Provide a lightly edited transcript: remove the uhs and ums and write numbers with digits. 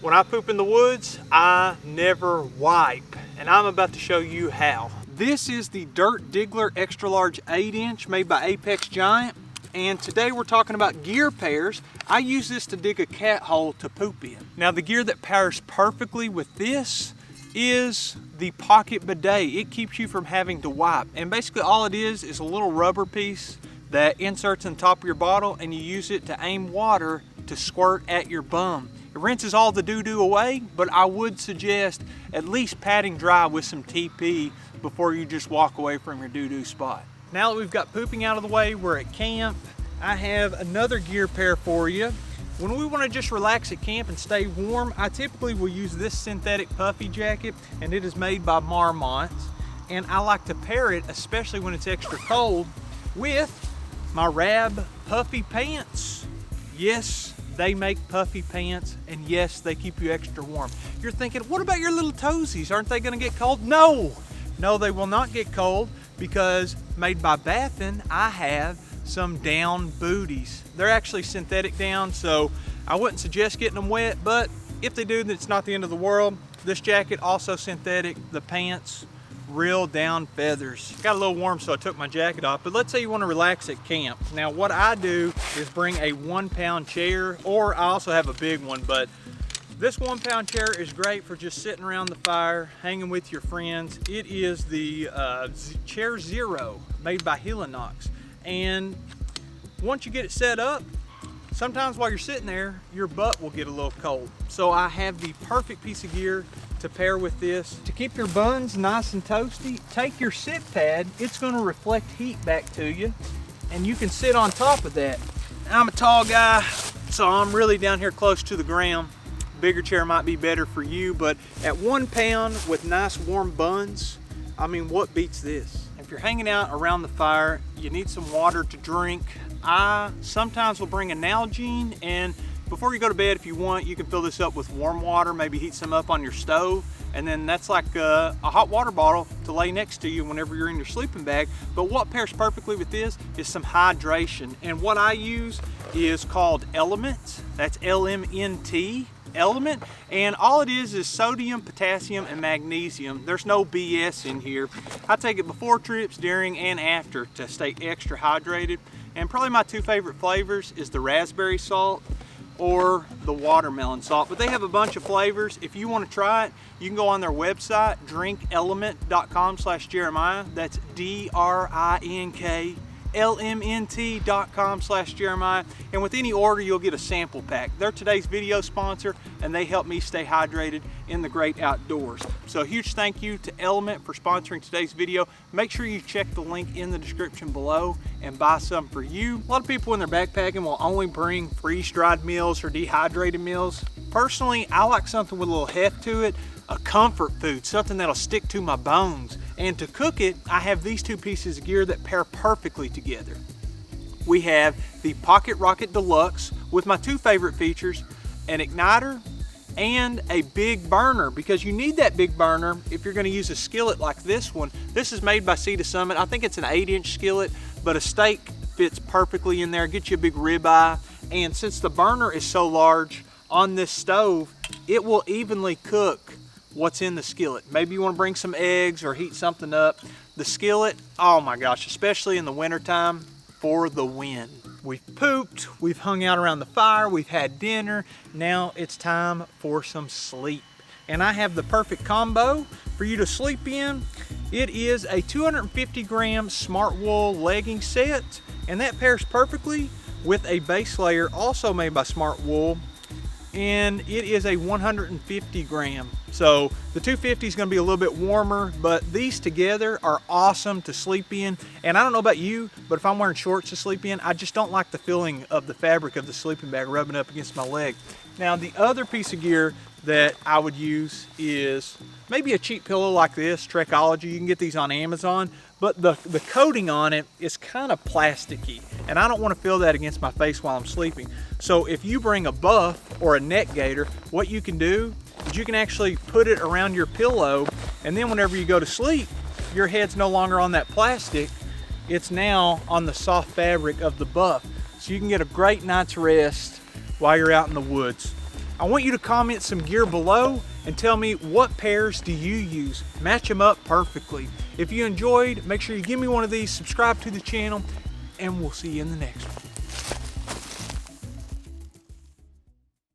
When I poop in the woods, I never wipe, and I'm about to show you how. This is the Dirt Diggler Extra Large 8-inch made by Apex Giant, and today we're talking about gear pairs. I use this to dig a cat hole to poop in. Now the gear that pairs perfectly with this is the Pocket Bidet. It keeps you from having to wipe, and basically all it is a little rubber piece that inserts in the top of your bottle, and you use it to aim water to squirt at your bum. It rinses all the doo-doo away, but I would suggest at least patting dry with some TP before you just walk away from your doo-doo spot. Now that we've got pooping out of the way, we're at camp. I have another gear pair for you. When we want to just relax at camp and stay warm, I typically will use this synthetic puffy jacket, and it is made by Marmont. And I like to pair it, especially when it's extra cold, with my Rab puffy pants. Yes, they make puffy pants, and yes, they keep you extra warm. You're thinking, what about your little toesies? Aren't they gonna get cold? No, they will not get cold, because made by Baffin, I have some down booties. They're actually synthetic down, so I wouldn't suggest getting them wet, but if they do, then it's not the end of the world. This jacket, also synthetic, the pants, real down feathers. Got a little warm, so I took my jacket off, but let's say you want to relax at camp. Now what I do is bring a 1-pound chair, or I also have a big one, but this 1-pound chair is great for just sitting around the fire, hanging with your friends. It is the Chair Zero, made by Helinox. And once you get it set up, sometimes while you're sitting there, your butt will get a little cold. So I have the perfect piece of gear to pair with this. To keep your buns nice and toasty, take your sit pad. It's gonna reflect heat back to you, and you can sit on top of that. I'm a tall guy, so I'm really down here close to the ground. Bigger chair might be better for you, but at 1 pound with nice warm buns, I mean, what beats this? If you're hanging out around the fire, you need some water to drink. I sometimes will bring a Nalgene, and before you go to bed, if you want, you can fill this up with warm water, maybe heat some up on your stove, and then that's like a hot water bottle to lay next to you whenever you're in your sleeping bag. But what pairs perfectly with this is some hydration, and what I use is called Element. That's LMNT. Element, and all it is sodium, potassium, and magnesium. There's no BS in here. I take it before trips, during, and after to stay extra hydrated. And probably my 2 favorite flavors is the raspberry salt or the watermelon salt, but they have a bunch of flavors. If you want to try it, you can go on their website, drinkelement.com/Jeremiah. That's DRINKLMNT.com/Jeremiah, and with any order you'll get a sample pack. They're today's video sponsor, and they help me stay hydrated in the great outdoors. So a huge thank you to Element for sponsoring today's video. Make sure you check the link in the description below and buy some for you. A lot of people when they're backpacking will only bring freeze-dried meals or dehydrated meals. Personally, I like something with a little heft to it, a comfort food, something that'll stick to my bones. And to cook it, I have these 2 pieces of gear that pair perfectly together. We have the Pocket Rocket Deluxe with my 2 favorite features, an igniter and a big burner, because you need that big burner if you're gonna use a skillet like this one. This is made by Sea to Summit. I think it's an 8-inch skillet, but a steak fits perfectly in there, get you a big ribeye. And since the burner is so large on this stove, it will evenly cook what's in the skillet. Maybe you want to bring some eggs or heat something up. The skillet, oh my gosh, especially in the wintertime, for the win. We've pooped, we've hung out around the fire, we've had dinner. Now it's time for some sleep. And I have the perfect combo for you to sleep in. It is a 250-gram Smartwool legging set, and that pairs perfectly with a base layer also made by Smartwool, and it is a 150-gram. So the 250 is going to be a little bit warmer, but these together are awesome to sleep in. And I don't know about you, but if I'm wearing shorts to sleep in, I just don't like the feeling of the fabric of the sleeping bag rubbing up against my leg. Now the other piece of gear that I would use is maybe a cheap pillow like this, Trekology. You can get these on Amazon, but the coating on it is kind of plasticky, and I don't want to feel that against my face while I'm sleeping. So if you bring a buff or a neck gaiter, what you can do is you can actually put it around your pillow, and then whenever you go to sleep, your head's no longer on that plastic, it's now on the soft fabric of the buff. So you can get a great night's rest while you're out in the woods. I want you to comment some gear below and tell me what pairs do you use. Match them up perfectly. If you enjoyed, make sure you give me one of these, subscribe to the channel, and we'll see you in the next one.